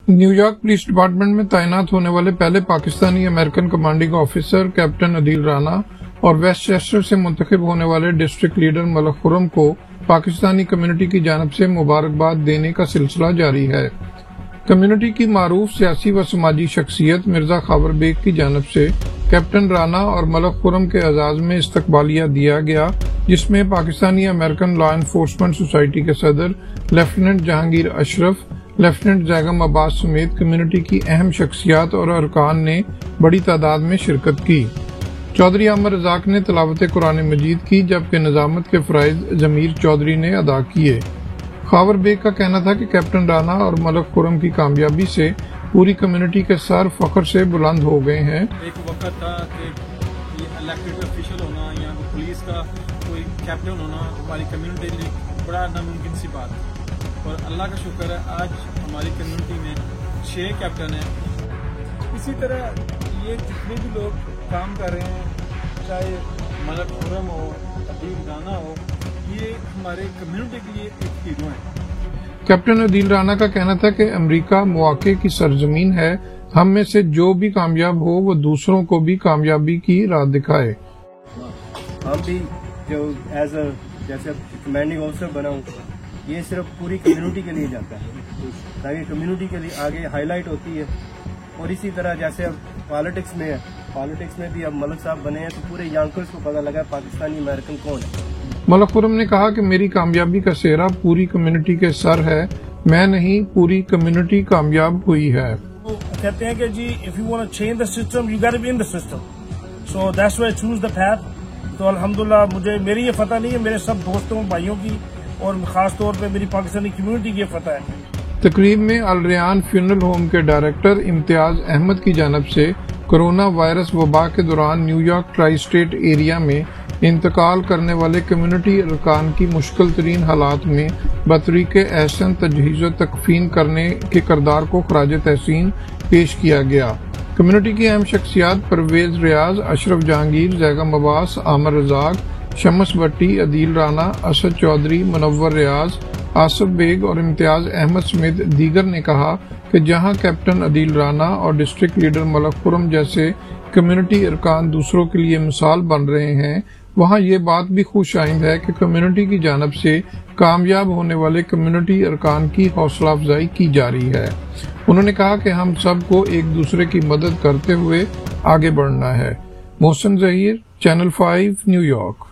New York police department میں تعینات ہونے والے پہلے Pakistani American commanding officer captain Adeel Rana اور ویسٹ چیسٹر سے منتخب ہونے والے ڈسٹرکٹ لیڈر ملک خرم کو پاکستانی کمیونٹی کی جانب سے مبارکباد دینے کا سلسلہ جاری ہے۔ کمیونٹی کی معروف سیاسی و سماجی شخصیت مرزا خاور بیگ کی جانب سے کیپٹن رانا اور ملک خرم کے اعزاز میں استقبالیہ دیا گیا، جس میں Pakistani American law enforcement society کے صدر لیفٹیننٹ جہانگیر اشرف، لیفٹیننٹ زیگم عباس سمیت کمیونٹی کی اہم شخصیات اور ارکان نے بڑی تعداد میں شرکت کی۔ چودھری عامر رزاق نے تلاوت قرآن مجید کی، جبکہ نظامت کے فرائض ضمیر چودھری نے ادا کیے۔ خاور بیگ کا کہنا تھا کہ کیپٹن رانا اور ملک خرم کی کامیابی سے پوری کمیونٹی کے سر فخر سے بلند ہو گئے ہیں۔ ایک وقت تھا کہ الیکٹڈ افیشل ہونا یا پولیس کا کوئی کیپٹن ہونا ہماری کمیونٹی کے لیے بڑا ناممکن سی بات ہے، اور اللہ کا شکر ہے آج ہماری کمیونٹی میں 6 کیپٹن ہیں۔ اسی طرح یہ جتنے بھی لوگ کام کر رہے ہیں، چاہے ملک خرم ہو، عدیل رانا ہو، یہ ہمارے کمیونٹی کے لیے ایک ہیرو ہیں۔ کیپٹن عدیل رانا کا کہنا تھا کہ امریکہ مواقع کی سرزمین ہے، ہم میں سے جو بھی کامیاب ہو وہ دوسروں کو بھی کامیابی کی راہ دکھائے۔ ہم بھی جو جیسے کمانڈنگ آفیسر بنا ہوں، یہ صرف پوری کمیونٹی کے لیے جاتا ہے تاکہ کمیونٹی کے لیے آگے ہائی لائٹ ہوتی ہے۔ اور اسی طرح جیسے اب پالیٹکس میں ہے، پالیٹکس میں بھی اب ملک صاحب بنے ہیں تو پورے یانکرز کو پتہ لگا پاکستانی امریکن کون ہے۔ ملک خرم نے کہا کہ میری کامیابی کا سہرا پوری کمیونٹی کے سر ہے، میں نہیں پوری کمیونٹی کامیاب ہوئی ہے۔ وہ کہتے ہیں کہ جی if you want to change the system you got to be in the system, so that's why I choose the path۔ تو الحمدللہ مجھے میری یہ فتح نہیں ہے، میرے سب دوستوں بھائیوں کی اور خاص طور پہ میری پاکستانی کمیونٹی کی یہ فتح ہے۔ تقریب میں الریان فیونرل ہوم کے ڈائریکٹر امتیاز احمد کی جانب سے کرونا وائرس وبا کے دوران new York tri state area میں انتقال کرنے والے کمیونٹی ارکان کی مشکل ترین حالات میں بطریق احسن تجہیز و تکفین کرنے کے کردار کو خراج تحسین پیش کیا گیا۔ کمیونٹی کی اہم شخصیات پرویز ریاض، اشرف جہانگیر، زیگم عباس، عامر رزاق، شمس بٹی، عدیل رانا، اسد چودھری، منور ریاض، آصف بیگ اور امتیاز احمد سمیت دیگر نے کہا کہ جہاں کیپٹن عدیل رانا اور ڈسٹرکٹ لیڈر ملک خرم جیسے کمیونٹی ارکان دوسروں کے لیے مثال بن رہے ہیں، وہاں یہ بات بھی خوش آئند ہے کہ کمیونٹی کی جانب سے کامیاب ہونے والے کمیونٹی ارکان کی حوصلہ افزائی کی جا رہی ہے۔ انہوں نے کہا کہ ہم سب کو ایک دوسرے کی مدد کرتے ہوئے آگے بڑھنا ہے۔ محسن ظہیر، چینل 5 نیو یارک۔